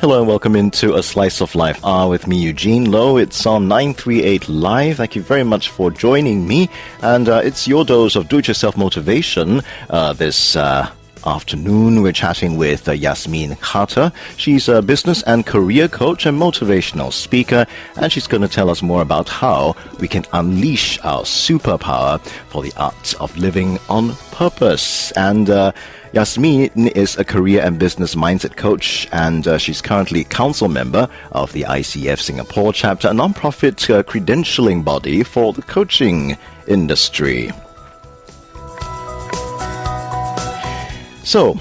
Hello and welcome into A Slice of Life with me, Eugene Low. It's on 938 Live. Thank you very much for joining me. And it's your dose of do-it-yourself motivation this afternoon. We're chatting with Yasmine Khater. She's a business and career coach and motivational speaker, and she's going to tell us more about how we can unleash our superpower for the art of living on purpose. And Yasmine is a career and business mindset coach, and she's currently council member of the ICF Singapore chapter, a non-profit credentialing body for the coaching industry. So,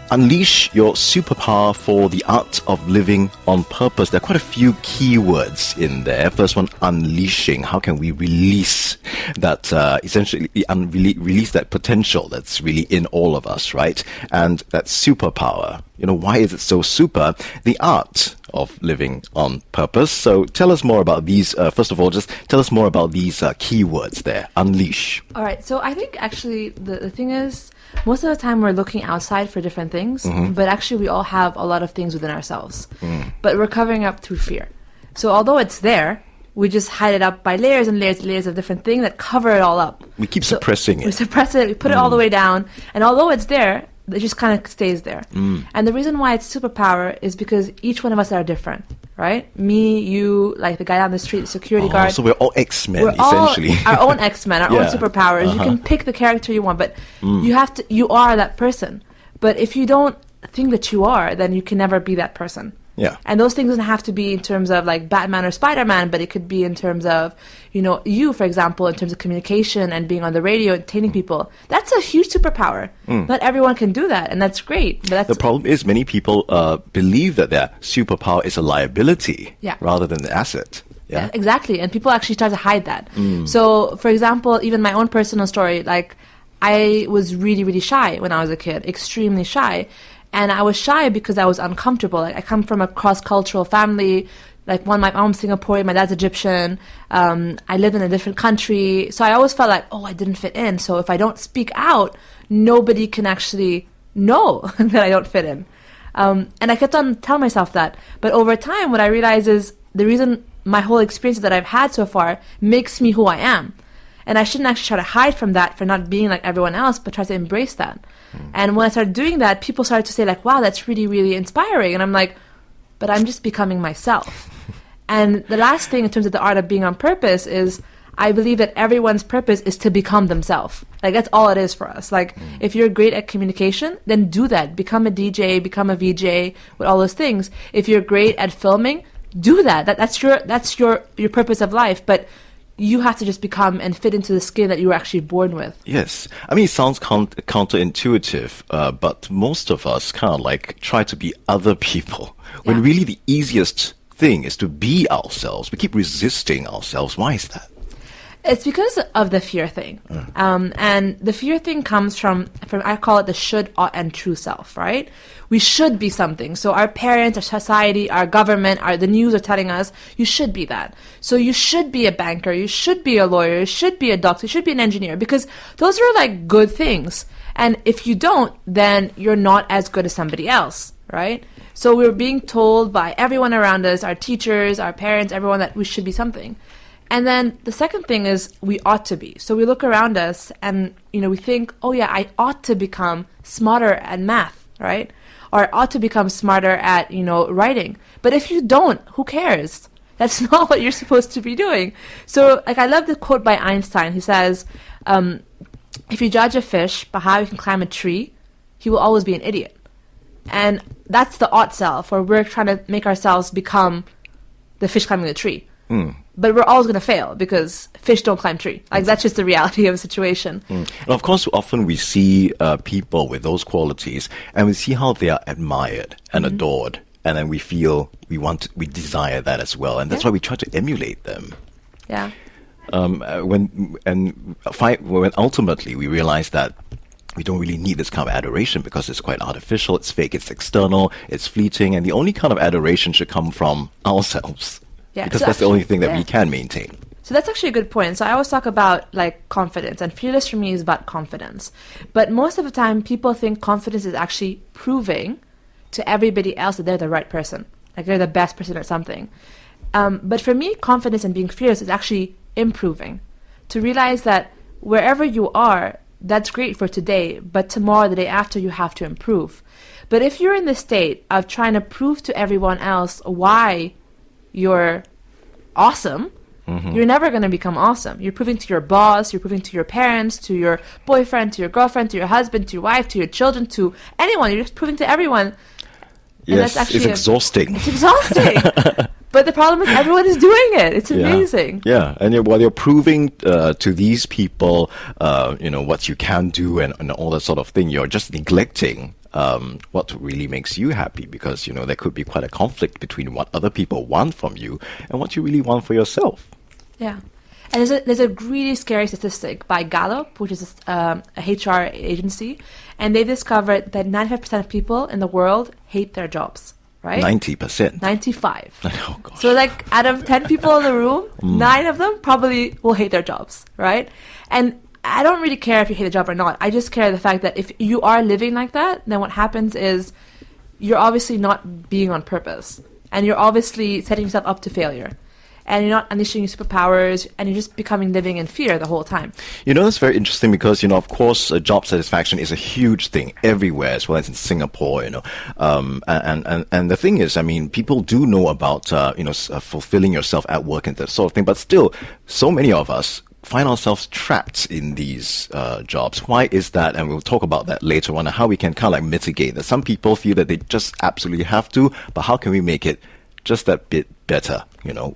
unleash your superpower for the art of living on purpose. There are quite a few keywords in there. First one, unleashing. How can we release that, essentially release that potential that's really in all of us, right? And that superpower. You know, why is it so super? The art of living on purpose. So tell us more about these. First of all, just tell us more about these keywords there. Unleash. All right. So I think actually the thing is, most of the time we're looking outside for different things, but actually we all have a lot of things within ourselves. But we're covering up through fear. So although it's there, we just hide it up by layers and layers and layers of different things that cover it all up. We keep suppressing it. We suppress it, we put it all the way down, and although it's there, it just kind of stays there. And the reason why it's superpower is because each one of us are different, right? Me, you, like the guy down the street, the security guard. So we're all X-Men, we're essentially. All our own X-Men, our own superpowers. You can pick the character you want, but you are that person. But if you don't think that you are, then you can never be that person. Yeah. And those things don't have to be in terms of like Batman or Spider-Man, but it could be in terms of, you, for example, in terms of communication and being on the radio, entertaining people. That's a huge superpower. Not everyone can do that, and that's great. But the problem is many people believe that their superpower is a liability rather than an asset. Yeah, exactly. And people actually try to hide that. So, for example, even my own personal story, like I was really, really shy when I was a kid, extremely shy. And I was shy because I was uncomfortable. Like I come from a cross-cultural family. Like my mom's Singaporean, my dad's Egyptian. I live in a different country. So I always felt like, I didn't fit in. So if I don't speak out, nobody can actually know that I don't fit in. And I kept on telling myself that. But over time, what I realized is the reason my whole experiences that I've had so far makes me who I am. And I shouldn't actually try to hide from that for not being like everyone else, but try to embrace that. And when I started doing that, people started to say like, wow, that's really, really inspiring. And I'm like, but I'm just becoming myself. And the last thing in terms of the art of being on purpose is I believe that everyone's purpose is to become themselves. Like that's all it is for us. Like if you're great at communication, then do that. Become a DJ, become a VJ, with all those things. If you're great at filming, do that. That's your purpose of life. But you have to just become and fit into the skin that you were actually born with. Yes. I mean, it sounds counterintuitive, but most of us kind of like try to be other people when really the easiest thing is to be ourselves. We keep resisting ourselves. Why is that? It's because of the fear thing. And the fear thing comes from, I call it the should, ought, and true self, right? We should be something. So our parents, our society, our government, the news are telling us, you should be that. So you should be a banker, you should be a lawyer, you should be a doctor, you should be an engineer, because those are like good things. And if you don't, then you're not as good as somebody else, right? So we're being told by everyone around us, our teachers, our parents, everyone, that we should be something. And then the second thing is we ought to be. So we look around us and, we think, I ought to become smarter at math, right? Or I ought to become smarter at, writing. But if you don't, who cares? That's not what you're supposed to be doing. So, I love the quote by Einstein. He says, if you judge a fish by how he can climb a tree, he will always be an idiot. And that's the ought self, where we're trying to make ourselves become the fish climbing the tree. But we're always going to fail because fish don't climb tree. Like that's just the reality of the situation. And of course, often we see people with those qualities, and we see how they are admired and adored, and then we feel we desire that as well, and that's why we try to emulate them. Yeah. When ultimately we realize that we don't really need this kind of adoration because it's quite artificial, it's fake, it's external, it's fleeting, and the only kind of adoration should come from ourselves. Yeah, because that's the only thing that we can maintain. So that's actually a good point. So I always talk about like confidence, and fearless for me is about confidence. But most of the time, people think confidence is actually proving to everybody else that they're the right person. like you're the best person at something. But for me, confidence and being fearless is actually improving. To realize that wherever you are, that's great for today, but tomorrow, the day after, you have to improve. But if you're in the state of trying to prove to everyone else why you're awesome, you're never going to become awesome. You're proving to your boss, you're proving to your parents, to your boyfriend, to your girlfriend, to your husband, to your wife, to your children, to anyone. You're just proving to everyone. Yes, it's exhausting. It's exhausting. But the problem is everyone is doing it. It's amazing. Yeah, and while you're proving to these people, what you can do and all that sort of thing, you're just neglecting what really makes you happy, because, there could be quite a conflict between what other people want from you and what you really want for yourself. Yeah. And there's a really scary statistic by Gallup, which is a HR agency, and they discovered that 95% of people in the world hate their jobs, right? 90%. 95. Oh, gosh. So out of 10 people in the room, 9 of them probably will hate their jobs, right? And I don't really care if you hate the job or not. I just care the fact that if you are living like that, then what happens is you're obviously not being on purpose, and you're obviously setting yourself up to failure. And you're not unleashing your superpowers, and you're just living in fear the whole time. That's very interesting because, of course, job satisfaction is a huge thing everywhere, as well as in Singapore, and the thing is, people do know about, fulfilling yourself at work and that sort of thing, but still, so many of us find ourselves trapped in these jobs. Why is that? And we'll talk about that later on, and how we can kind of mitigate that. Some people feel that they just absolutely have to, but how can we make it just that bit better,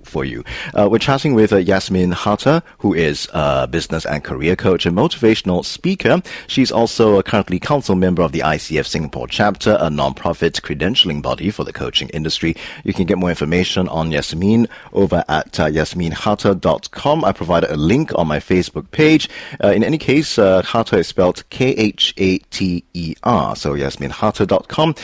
for you? We're chatting with Yasmine Khater, who is a business and career coach and motivational speaker. She's also a currently council member of the ICF Singapore chapter, a non-profit credentialing body for the coaching industry. You can get more information on Yasmine over at yasminekhater.com. I provided a link on my Facebook page. In any case, Khater is spelled Khater. So yasminekhater.com.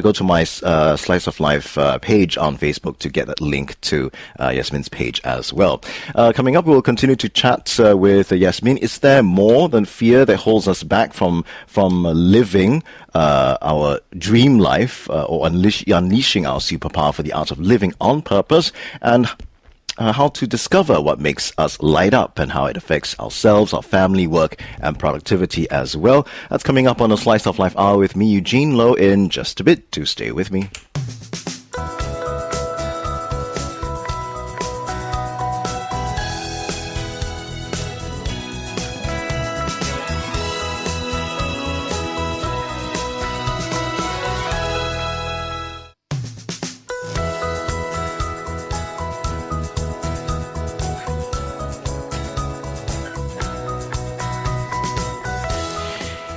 Go to my Slice of Life page on Facebook to get that link to Yasmine's page as well. Coming up, we'll continue to chat with Yasmine. Is there more than fear that holds us back from living our dream life or unleashing our superpower for the art of living on purpose? And how to discover what makes us light up and how it affects ourselves, our family, work, and productivity as well. That's coming up on a Slice of Life Hour with me, Eugene Low, in just a bit. Do stay with me.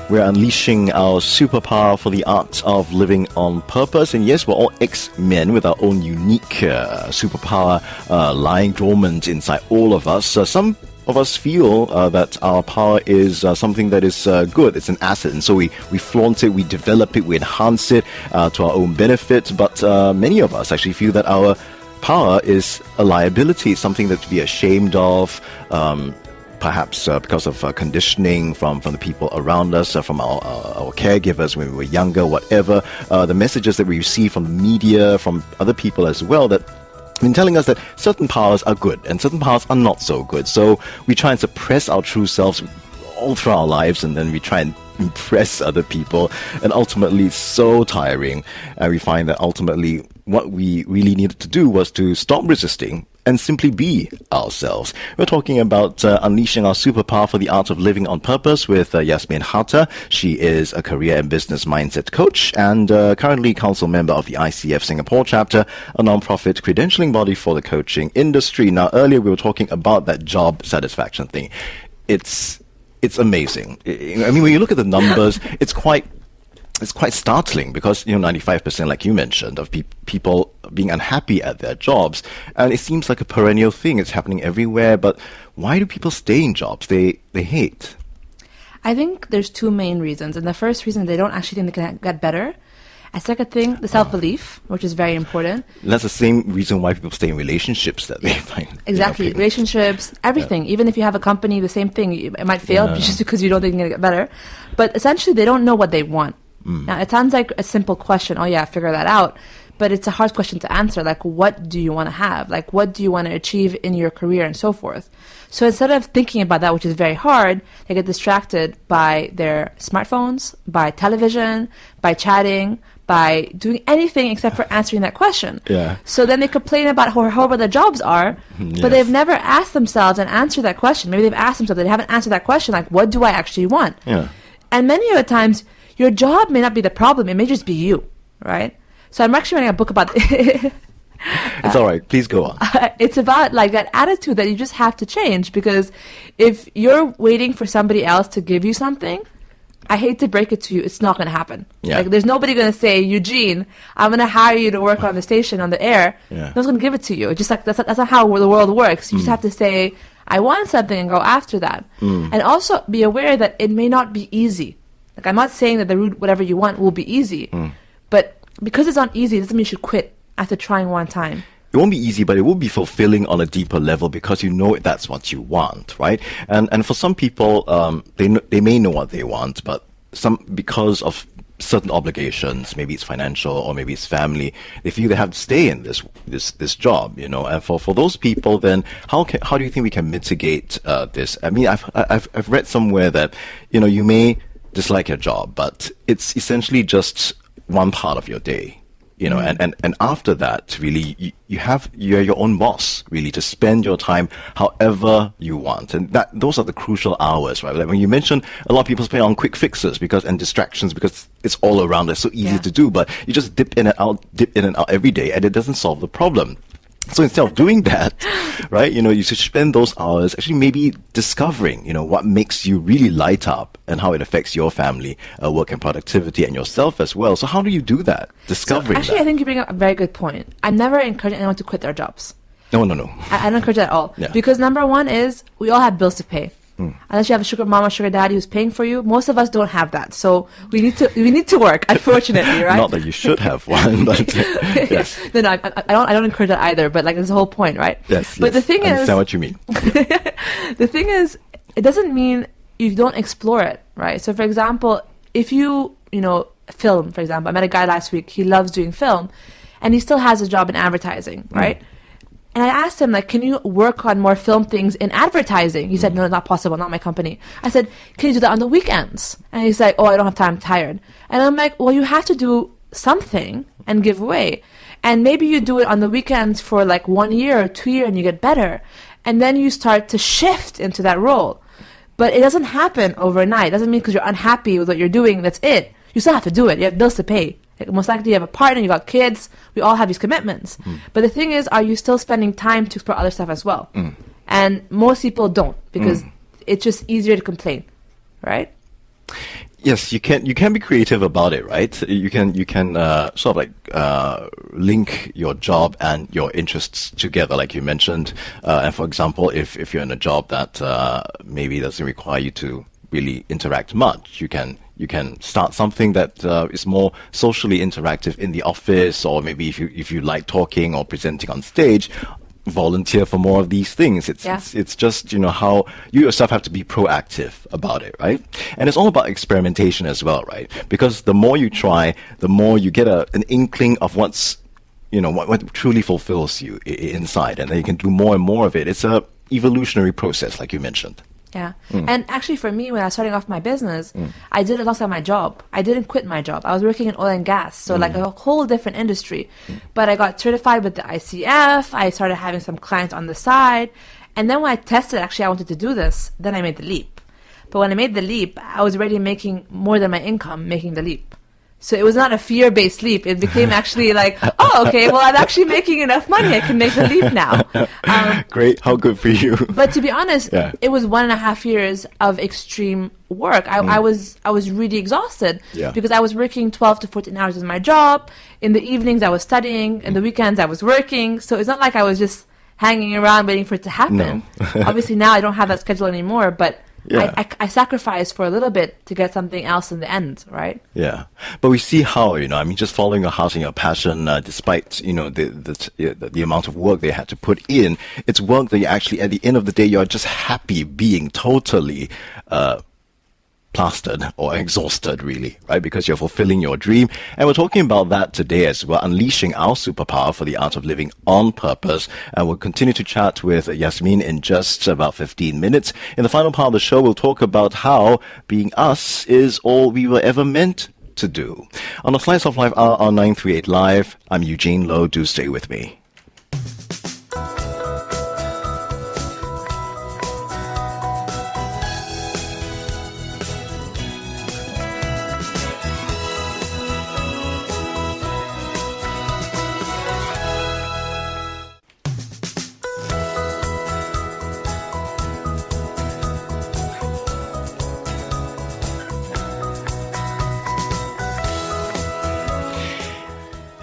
We're unleashing our superpower for the art of living on purpose. And yes, we're all X-Men with our own unique superpower lying dormant inside all of us. Some of us feel that our power is something that is good. It's an asset. And so we flaunt it, we develop it, we enhance it to our own benefit. But many of us actually feel that our power is a liability, something that to be ashamed of, perhaps because of conditioning from the people around us, from our caregivers when we were younger, whatever. The messages that we receive from the media, from other people as well, that been telling us that certain powers are good and certain powers are not so good. So we try and suppress our true selves all through our lives, and then we try and impress other people, and ultimately it's so tiring. And we find that ultimately what we really needed to do was to stop resisting and simply be ourselves. We're talking about unleashing our superpower for the art of living on purpose with Yasmine Khater. She is a career and business mindset coach and currently council member of the ICF Singapore chapter, a non-profit credentialing body for the coaching industry. Now, earlier we were talking about that job satisfaction thing. It's amazing. I mean, when you look at the numbers, it's quite startling because, 95%, like you mentioned, of people being unhappy at their jobs. And it seems like a perennial thing. It's happening everywhere. But why do people stay in jobs they hate? I think there's two main reasons. And the first reason, they don't actually think they can get better. A second thing, the self-belief, which is very important. That's the same reason why people stay in relationships that they find. Exactly. Relationships, everything. Yeah. Even if you have a company, the same thing. It might fail just because you don't think you're going to get better. But essentially, they don't know what they want. Now, it sounds like a simple question. Oh, yeah, figure that out. but it's a hard question to answer. Like, what do you want to have? Like, what do you want to achieve in your career and so forth? So instead of thinking about that, which is very hard, they get distracted by their smartphones, by television, by chatting, by doing anything except for answering that question. Yeah. So then they complain about how horrible their jobs are, but they've never asked themselves and answered that question. Maybe they've asked themselves, they haven't answered that question, like, what do I actually want? Yeah. And many of the times, your job may not be the problem, it may just be you, right? So I'm actually writing a book about It's all right. Please go on. It's about like that attitude that you just have to change, because if you're waiting for somebody else to give you something, I hate to break it to you, it's not going to happen. Yeah. Like, there's nobody going to say, Eugene, I'm going to hire you to work on the station, on the air. Yeah. No one's going to give it to you. It's just like, that's not how the world works. You just have to say, I want something, and go after that. And also be aware that it may not be easy. Like, I'm not saying that the route, whatever you want, will be easy. But because it's not easy, it doesn't mean you should quit after trying one time. It won't be easy, but it will be fulfilling on a deeper level because you know that's what you want, right? And for some people, they may know what they want, but because of certain obligations, maybe it's financial or maybe it's family, they feel they have to stay in this job, you know. And for those people, then how do you think we can mitigate this? I mean, I've read somewhere that, you know, you may dislike your job, but it's essentially just one part of your day. You know, and after that, really, you're your own boss, really, to spend your time however you want. And those are the crucial hours, right? Like when you mentioned, a lot of people spend on quick fixes and distractions because it's all around. It's so easy to do, but you just dip in and out every day, and it doesn't solve the problem. So instead of doing that, right, you know, you should spend those hours actually maybe discovering, you know, what makes you really light up and how it affects your family, work and productivity, and yourself as well. So how do you do that? Discovering Actually, that. I think you bring up a very good point. I'm never encouraging anyone to quit their jobs. No. I don't encourage that at all. Yeah. Because number one is, we all have bills to pay. Unless you have a sugar mama, sugar daddy who's paying for you, most of us don't have that. So we need to work, unfortunately, right? Not that you should have one, but yes. No, I don't encourage that either. But like, that's the whole point, right? Yes. But the thing I understand is, what you mean. the thing is, it doesn't mean you don't explore it, right? So, for example, if you film, for example, I met a guy last week. He loves doing film, and he still has a job in advertising, right? And I asked him, like, can you work on more film things in advertising? He said, no, not possible, not my company. I said, can you do that on the weekends? And he's like, oh, I don't have time, I'm tired. And I'm like, well, you have to do something and give way. And maybe you do it on the weekends for like 1 year or 2 years and you get better. And then you start to shift into that role. But it doesn't happen overnight. It doesn't mean because you're unhappy with what you're doing, that's it. You still have to do it. You have bills to pay. Like, most likely you have a partner, you got kids. We all have these commitments. But the thing is, are you still spending time to explore other stuff as well? And most people don't, because it's just easier to complain, right? Yes, you can be creative about it, right? You can sort of like link your job and your interests together, like you mentioned. And for example, if you're in a job that maybe doesn't require you to really interact much, you can start something that is more socially interactive in the office, or maybe if you like talking or presenting on stage, volunteer for more of these things. It's just, you know, how you yourself have to be proactive about it, right? And it's all about experimentation as well, right? Because the more you try, the more you get an inkling of what's, you know, what truly fulfills you inside, and then you can do more and more of it. It's a evolutionary process, like you mentioned. Yeah. And actually, for me, when I was starting off my business, I did it alongside my job. I didn't quit my job. I was working in oil and gas, so like a whole different industry. But I got certified with the ICF. I started having some clients on the side. And then when I tested, actually, I wanted to do this, then I made the leap. But when I made the leap, I was already making more than my income making the leap. So it was not a fear-based leap. It became actually like, oh, okay, well, I'm actually making enough money. I can make the leap now. Great. How good for you. But to be honest, it was 1.5 years of extreme work. I was really exhausted because I was working 12 to 14 hours in my job. In the evenings, I was studying. In the weekends, I was working. So it's not like I was just hanging around waiting for it to happen. No. Obviously, now I don't have that schedule anymore, but I sacrificed for a little bit to get something else in the end, right? Yeah, but we see how, you know, I mean, just following your heart and your passion, despite, you know, the amount of work they had to put in, it's work that you actually, at the end of the day, you're just happy being totally plastered or exhausted, really, right? Because you're fulfilling your dream. And we're talking about that today as well, unleashing our superpower for the art of living on purpose. And we'll continue to chat with Yasmine in just about 15 minutes. In the final part of the show, we'll talk about how being us is all we were ever meant to do. On a Slice of Life hour on 938 Live, I'm Eugene Lowe. Do stay with me.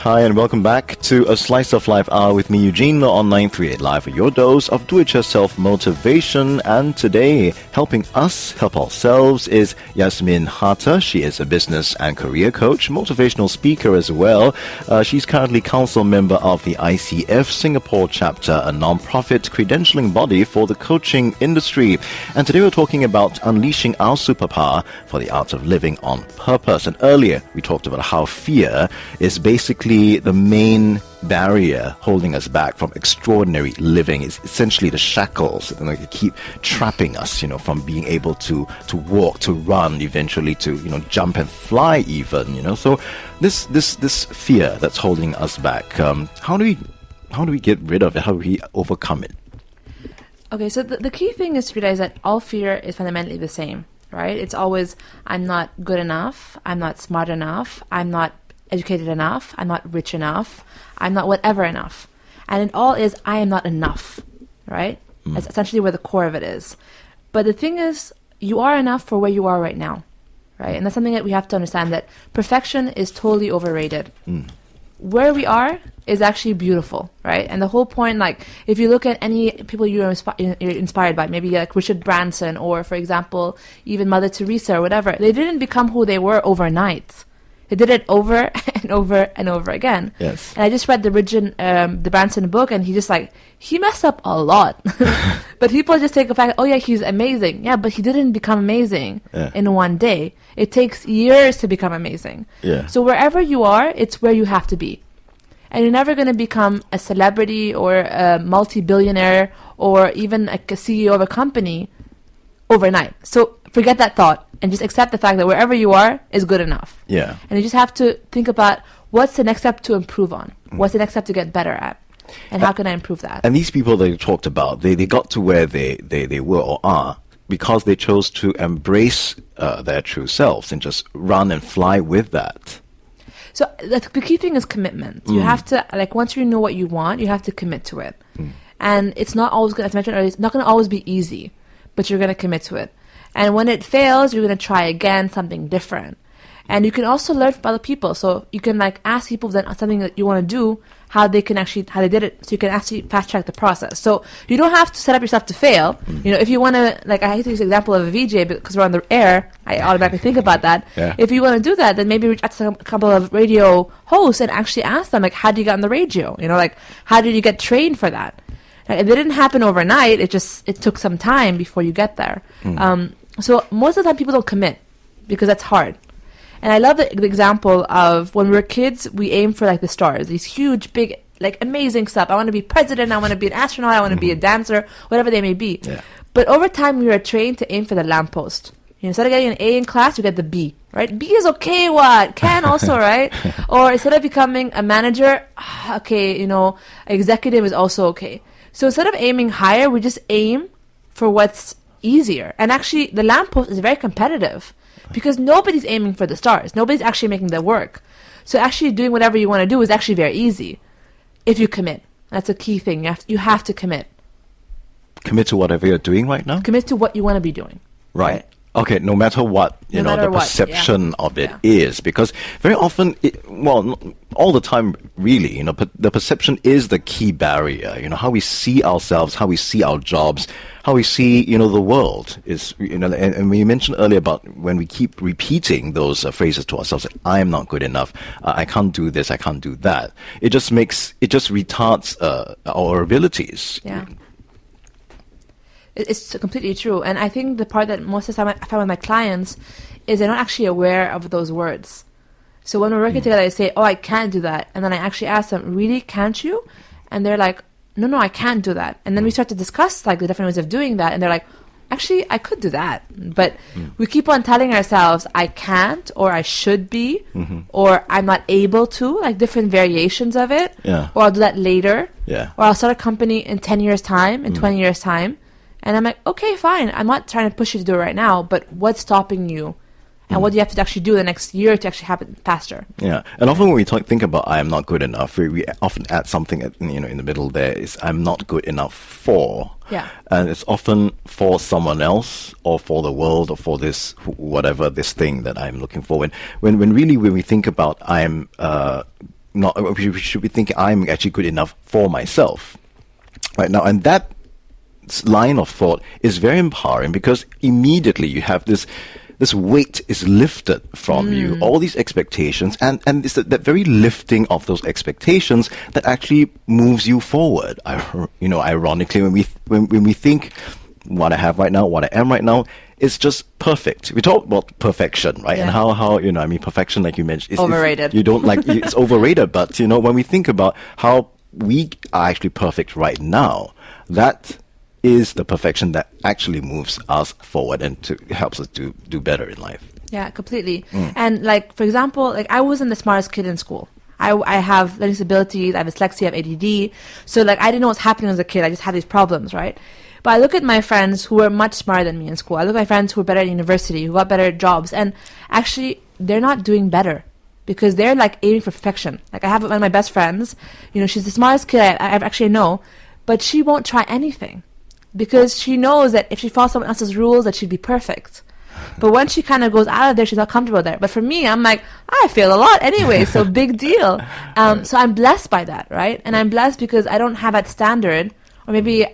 Hi and welcome back to A Slice of Life hour with me, Eugene, on 938 Live for your dose of do-it-yourself motivation. And today, helping us help ourselves is Yasmine Khater. She is a business and career coach, motivational speaker as well. She's currently council member of the ICF Singapore chapter, a non-profit credentialing body for the coaching industry. And today we're talking about unleashing our superpower for the art of living on purpose. And earlier, we talked about how fear is basically the main barrier holding us back from extraordinary living. Is essentially the shackles that keep trapping us, from being able to walk, to run, eventually to, jump and fly even, So this fear that's holding us back, how do we get rid of it? How do we overcome it? Okay, so the key thing is to realize that all fear is fundamentally the same, right? It's always, I'm not good enough, I'm not smart enough, I'm not educated enough, I'm not rich enough, I'm not whatever enough. And it all is, I am not enough, right? That's essentially where the core of it is. But the thing is, you are enough for where you are right now, right? And that's something that we have to understand, that perfection is totally overrated. Where we are is actually beautiful, right? And the whole point, like, if you look at any people you're inspired by, maybe like Richard Branson, or for example, even Mother Teresa or whatever, they didn't become who they were overnight. They did it over and over and over again. Yes. And I just read the Branson book, and he messed up a lot. But people just take the fact, oh yeah, he's amazing. Yeah, but he didn't become amazing in one day. It takes years to become amazing. Yeah. So wherever you are, it's where you have to be. And you're never going to become a celebrity or a multi-billionaire or even like a CEO of a company overnight. So forget that thought and just accept the fact that wherever you are is good enough. Yeah. And you just have to think about, what's the next step to improve on? What's the next step to get better at? And how can I improve that? And these people that you talked about, they got to where they were or are because they chose to embrace their true selves and just run and fly with that. So the key thing is commitment. You have to, once you know what you want, you have to commit to it. And it's not always going to, as I mentioned earlier, it's not going to always be easy, but you're going to commit to it. And when it fails, you're going to try again, something different. And you can also learn from other people. So you can ask people then something that you want to do, how they did it, so you can actually fast track the process. So you don't have to set up yourself to fail. If you want to, I hate to use the example of a VJ because we're on the air, I automatically think about that. Yeah. If you want to do that, then maybe reach out to a couple of radio hosts and actually ask them, how do you get on the radio? How did you get trained for that? It didn't happen overnight. It took some time before you get there. So most of the time people don't commit because that's hard. And I love the example of when we were kids, we aim for the stars, these huge, big, amazing stuff. I want to be president. I want to be an astronaut. I want to be a dancer, whatever they may be. Yeah. But over time, we were trained to aim for the lamppost. Instead of getting an A in class, you get the B, right? B is okay, what? Can also, right? Or instead of becoming a manager, okay, executive is also okay. So instead of aiming higher, we just aim for what's easier. And actually, the lamppost is very competitive because nobody's aiming for the stars. Nobody's actually making that work. So actually doing whatever you want to do is actually very easy if you commit. That's a key thing. You have to commit. Commit to whatever you're doing right now? Commit to what you want to be doing. Right. Okay, no matter what, the perception of it is. Because very often, all the time, really, the perception is the key barrier. How we see ourselves, how we see our jobs, how we see, the world is, and we mentioned earlier about when we keep repeating those phrases to ourselves, like, I am not good enough, I can't do this, I can't do that. It just retards our abilities. Yeah. It's completely true. And I think the part that most of the time I find with my clients is they're not actually aware of those words. So when we're working together, I say, oh, I can't do that. And then I actually ask them, really, can't you? And they're like, no, I can't do that. And then we start to discuss like the different ways of doing that. And they're like, actually, I could do that. But we keep on telling ourselves, I can't, or I should be, or I'm not able to, like different variations of it. Yeah. Or I'll do that later. Yeah. Or I'll start a company in 10 years' time, in 20 years' time. And I'm like, okay, fine. I'm not trying to push you to do it right now, but what's stopping you? And what do you have to actually do the next year to actually have it faster? Yeah, and often when we think about I am not good enough, we often add something in the middle there is I'm not good enough for. Yeah. And it's often for someone else or for the world or for this whatever this thing that I'm looking for. When really when we think about I'm not, we should be thinking I'm actually good enough for myself. Right now, and that line of thought is very empowering because immediately you have this weight is lifted from you, all these expectations, and it's that very lifting of those expectations that actually moves you forward. Ironically, when we think what I have right now, what I am right now, is just perfect. We talk about perfection, right? Yeah. And how perfection, like you mentioned, is overrated. You don't like it's overrated, but when we think about how we are actually perfect right now, that is the perfection that actually moves us forward and helps us to do better in life. Yeah, completely. And like, for example, like I wasn't the smartest kid in school. I have learning disabilities, I have dyslexia, I have ADD. So like I didn't know what's happening as a kid. I just had these problems, right? But I look at my friends who were much smarter than me in school. I look at my friends who were better at university, who got better jobs. And actually, they're not doing better because they're like aiming for perfection. Like I have one of my best friends, she's the smartest kid I actually know, but she won't try anything. Because she knows that if she follows someone else's rules, that she'd be perfect. But when she kind of goes out of there, she's not comfortable there. But for me, I'm like, I fail a lot anyway, so big deal. So I'm blessed by that, right? And I'm blessed because I don't have that standard, or maybe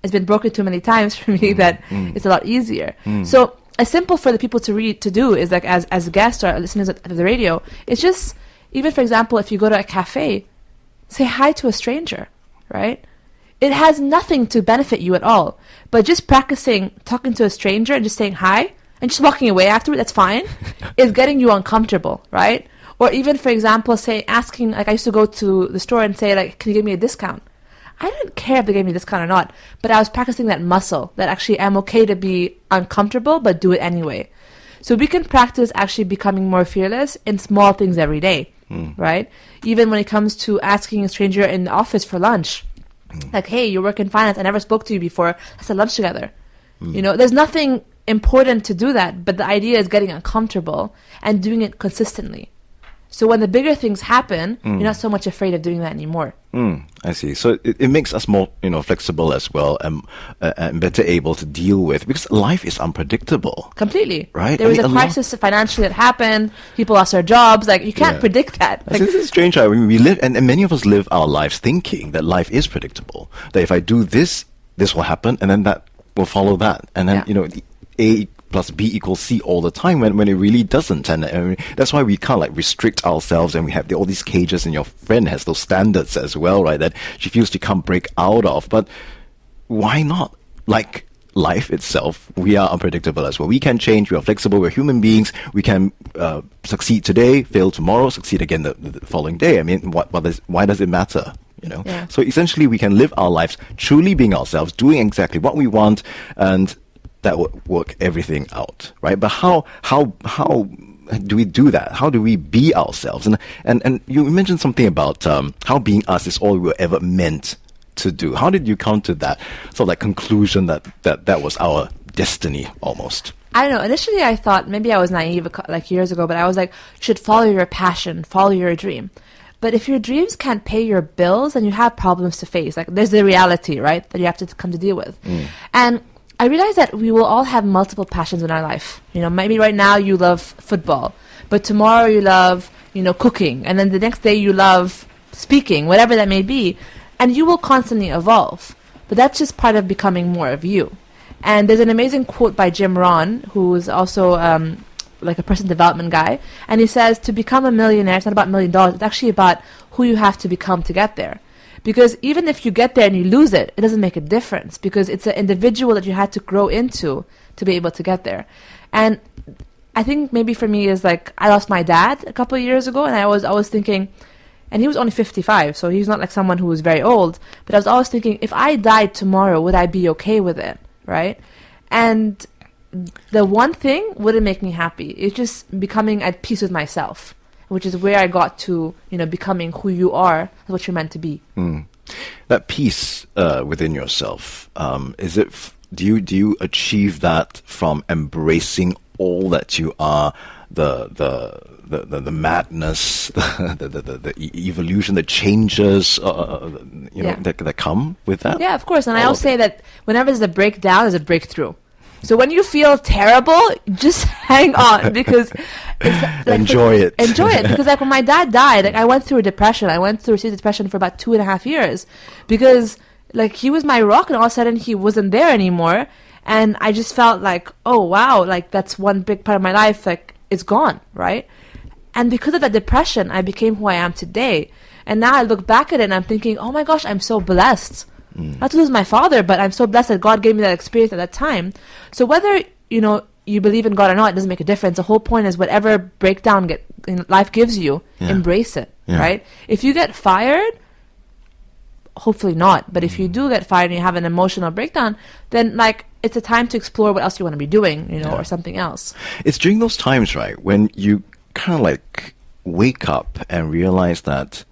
it's been broken too many times for me that it's a lot easier. So as simple for the people to do is like as guests or listeners of the radio, it's just, even for example, if you go to a cafe, say hi to a stranger, right? It has nothing to benefit you at all. But just practicing talking to a stranger and just saying hi and just walking away afterward, that's fine, is getting you uncomfortable, right? Or even, for example, say asking, like I used to go to the store and say, like, can you give me a discount? I didn't care if they gave me a discount or not, but I was practicing that muscle, that actually I'm okay to be uncomfortable, but do it anyway. So we can practice actually becoming more fearless in small things every day, right? Even when it comes to asking a stranger in the office for lunch. Like, hey, you work in finance. I never spoke to you before. Let's have lunch together. There's nothing important to do that, but the idea is getting uncomfortable and doing it consistently. So when the bigger things happen, you're not so much afraid of doing that anymore. I see. So it makes us more, flexible as well, and better able to deal with, because life is unpredictable. Completely. Right? There was a crisis financially that happened. People lost their jobs. Like, you can't predict that. Like, this is strange. I mean, we live, and many of us live our lives thinking that life is predictable. That if I do this, this will happen, and then that will follow that. And then, the A plus B equals C all the time when it really doesn't. And that's why we can't like restrict ourselves, and we have all these cages, and your friend has those standards as well, right, that she feels she can't break out of. But why not? Like life itself, we are unpredictable as well. We can change, we are flexible, we're human beings. We can succeed today, fail tomorrow, succeed again the following day. I mean, why does it matter? So essentially we can live our lives truly being ourselves, doing exactly what we want, and that would work everything out, right? But how do we do that? How do we be ourselves? And you mentioned something about how being us is all we were ever meant to do. How did you come to that sort of like conclusion that was our destiny almost? I don't know. Initially, I thought, maybe I was naive like years ago, but I was like, you should follow your passion, follow your dream. But if your dreams can't pay your bills, then you have problems to face. Like, there's the reality, right, that you have to come to deal with. And I realize that we will all have multiple passions in our life. Maybe right now you love football, but tomorrow you love, cooking, and then the next day you love speaking, whatever that may be. And you will constantly evolve. But that's just part of becoming more of you. And there's an amazing quote by Jim Rohn, who's also like a personal development guy. And he says, to become a millionaire, it's not about $1 million. It's actually about who you have to become to get there. Because even if you get there and you lose it, it doesn't make a difference, because it's an individual that you had to grow into to be able to get there. And I think maybe for me is like, I lost my dad a couple of years ago, and I was thinking, and he was only 55, so he's not like someone who was very old, but I was always thinking, if I died tomorrow, would I be okay with it, right? And the one thing wouldn't make me happy. It's just becoming at peace with myself, which is where I got to, becoming who you are, what you're meant to be. That peace within yourself, do you achieve that from embracing all that you are, the madness, the evolution, the changes, that come with that? Yeah, of course. And I always say that whenever there's a breakdown, there's a breakthrough. So when you feel terrible, just hang on, because it's like, enjoy it. Enjoy it, because like when my dad died, like I went through a depression. I went through a depression for about 2.5 years, because like he was my rock, and all of a sudden he wasn't there anymore, and I just felt like, oh wow, like that's one big part of my life, like it's gone, right? And because of that depression, I became who I am today. And now I look back at it and I'm thinking, oh my gosh, I'm so blessed. Not to lose my father, but I'm so blessed that God gave me that experience at that time. So whether, you believe in God or not, it doesn't make a difference. The whole point is whatever breakdown life gives you, embrace it, right? If you get fired, hopefully not. But if you do get fired and you have an emotional breakdown, then like it's a time to explore what else you want to be doing, or something else. It's during those times, right, when you kind of like wake up and realize that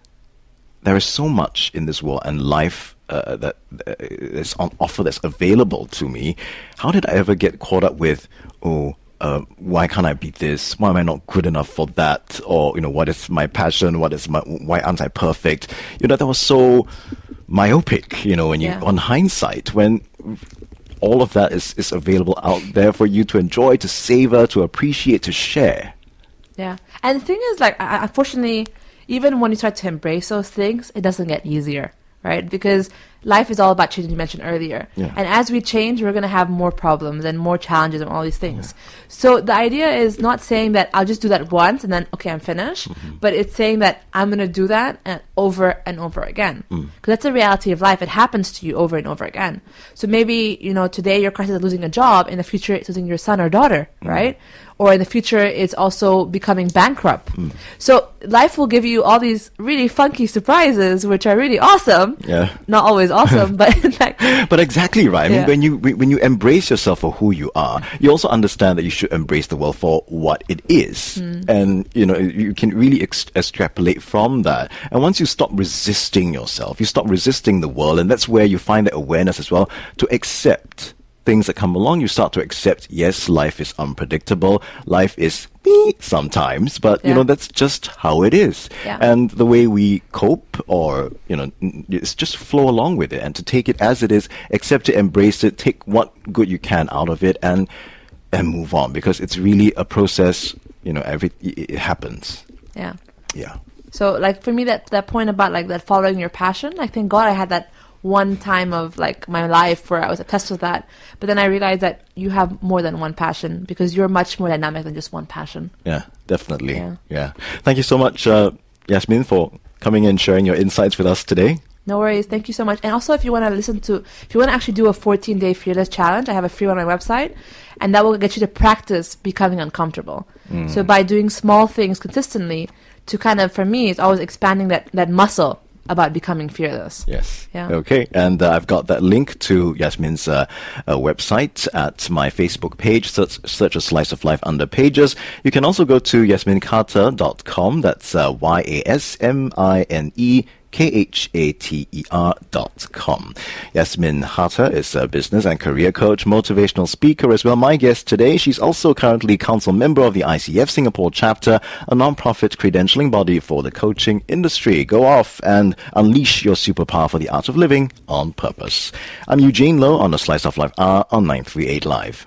there is so much in this world and life that is on offer, that's available to me. How did I ever get caught up with, why can't I be this? Why am I not good enough for that? Or, what is my passion? Why aren't I perfect? That was so myopic, when you, on hindsight, when all of that is available out there for you to enjoy, to savor, to appreciate, to share. Yeah. And the thing is, like, unfortunately, even when you start to embrace those things, it doesn't get easier, right? Because life is all about change, you mentioned earlier. Yeah. And as we change, we're going to have more problems and more challenges and all these things. Yeah. So the idea is not saying that I'll just do that once and then, okay, I'm finished. But it's saying that I'm going to do that over and over again. Because that's the reality of life. It happens to you over and over again. So maybe, today your crisis is losing a job. In the future, it's losing your son or daughter, right? Or in the future, it's also becoming bankrupt. So life will give you all these really funky surprises, which are really awesome. Yeah. Not always awesome, but like, but exactly right. I mean, when you embrace yourself for who you are, you also understand that you should embrace the world for what it is, and you can really extrapolate from that. And once you stop resisting yourself, you stop resisting the world, and that's where you find that awareness as well to accept things that come along. You start to accept, yes, life is unpredictable. Life is sometimes, but that's just how it is. Yeah. And the way we cope, or it's just flow along with it, and to take it as it is, accept it, embrace it, take what good you can out of it, and move on, because it's really a process. It happens. Yeah. Yeah. So, like, for me, that point about like that following your passion, like, thank God I had that one time of like my life where I was obsessed with that. But then I realized that you have more than one passion, because you're much more dynamic than just one passion. Yeah, definitely. Yeah. Thank you so much, Yasmine, for coming in and sharing your insights with us today. No worries. Thank you so much. And also, if you want to actually do a 14-day fearless challenge, I have a free one on my website, and that will get you to practice becoming uncomfortable. So by doing small things consistently, to kind of, for me, it's always expanding that muscle about becoming fearless. Yes. Yeah. Okay. And I've got that link to Yasmine's website at my Facebook page. Search A Slice of Life under Pages. You can also go to yasminekhater.com. That's YasmineKhater.com. Yasmine Khater is a business and career coach, motivational speaker as well. My guest today, she's also currently council member of the ICF Singapore chapter, a non-profit credentialing body for the coaching industry. Go off and unleash your superpower for the art of living on purpose. I'm Eugene Low on the Slice of Life on 938 Live.